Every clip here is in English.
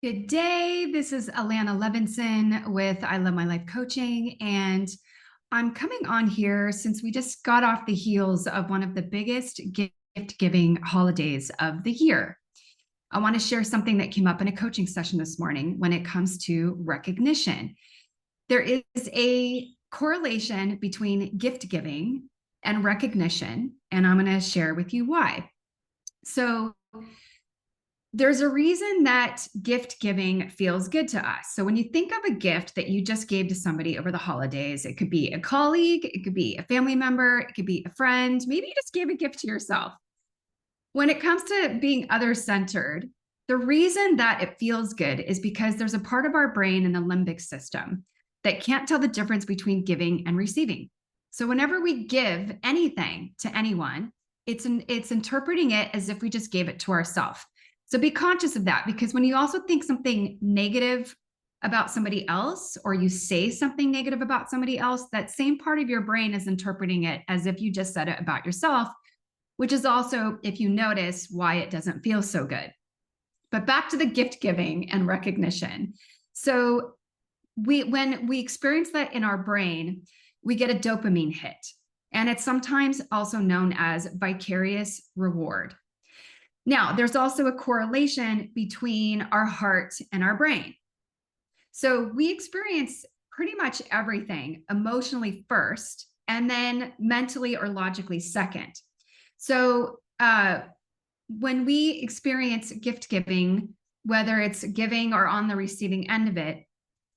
Good day. This is Alanna Levenson with I Love My Life Coaching. And I'm coming on here since we just got off the heels of one of the biggest gift giving holidays of the year. I want to share something that came up in a coaching session this morning when it comes to recognition. There is a correlation between gift giving and recognition, and I'm going to share with you why. So, there's a reason that gift giving feels good to us. So when you think of a gift that you just gave to somebody over the holidays, it could be a colleague, it could be a family member, it could be a friend, maybe you just gave a gift to yourself. When it comes to being other-centered, the reason that it feels good is because there's a part of our brain in the limbic system that can't tell the difference between giving and receiving. So whenever we give anything to anyone, it's interpreting it as if we just gave it to ourselves. So be conscious of that, because when you also think something negative about somebody else, or you say something negative about somebody else, that same part of your brain is interpreting it as if you just said it about yourself, which is also, if you notice, why it doesn't feel so good. But back to the gift giving and recognition. So when we experience that in our brain, we get a dopamine hit. And it's sometimes also known as vicarious reward. Now, there's also a correlation between our heart and our brain. So we experience pretty much everything emotionally first, and then mentally or logically second. So when we experience gift giving, whether it's giving or on the receiving end of it,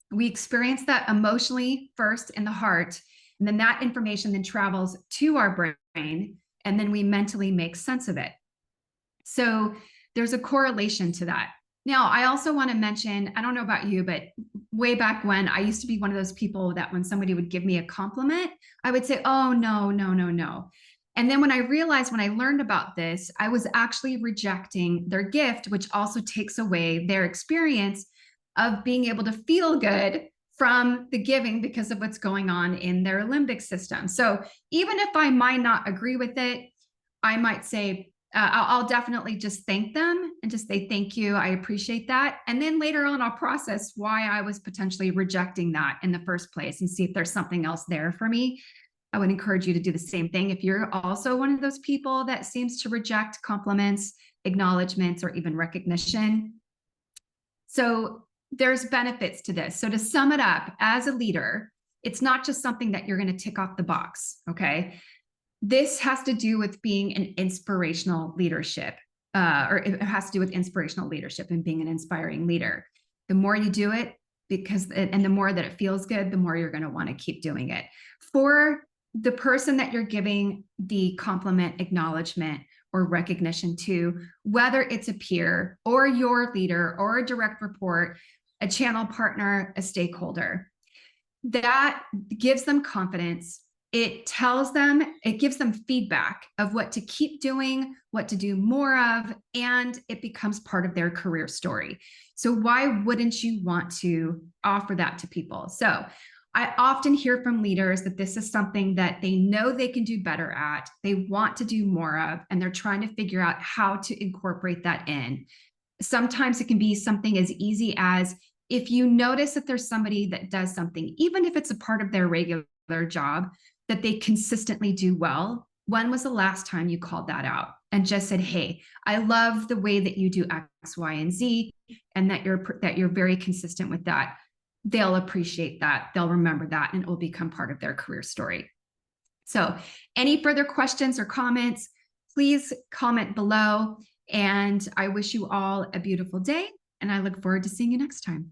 we experience that emotionally first in the heart, and then that information then travels to our brain, and then we mentally make sense of it. So there's a correlation to that. Now, I also want to mention, I don't know about you, but way back when, I used to be one of those people that when somebody would give me a compliment, I would say, oh, no, no, no, no. And then when I realized, when I learned about this, I was actually rejecting their gift, which also takes away their experience of being able to feel good from the giving because of what's going on in their limbic system. So even if I might not agree with it, I might say, I'll definitely just thank them and just say, thank you, I appreciate that. And then later on, I'll process why I was potentially rejecting that in the first place and see if there's something else there for me. I would encourage you to do the same thing. If you're also one of those people that seems to reject compliments, acknowledgments, or even recognition. So there's benefits to this. So to sum it up, as a leader, it's not just something that you're going to tick off the box, okay? This has to do with being an inspirational leadership, or it has to do with inspirational leadership and being an inspiring leader. The more you do it, and the more that it feels good, the more you're going to want to keep doing it. For the person that you're giving the compliment, acknowledgement, or recognition to, whether it's a peer or your leader or a direct report, a channel partner, a stakeholder, that gives them confidence. It gives them feedback of what to keep doing, what to do more of, and it becomes part of their career story. So why wouldn't you want to offer that to people? So I often hear from leaders that this is something that they know they can do better at, they want to do more of, and they're trying to figure out how to incorporate that in. Sometimes it can be something as easy as, if you notice that there's somebody that does something, even if it's a part of their regular job, that they consistently do well, when was the last time you called that out and just said, hey, I love the way that you do X, Y, and Z, and that you're very consistent with that. They'll appreciate that. They'll remember that, and it will become part of their career story. So any further questions or comments, please comment below. And I wish you all a beautiful day, and I look forward to seeing you next time.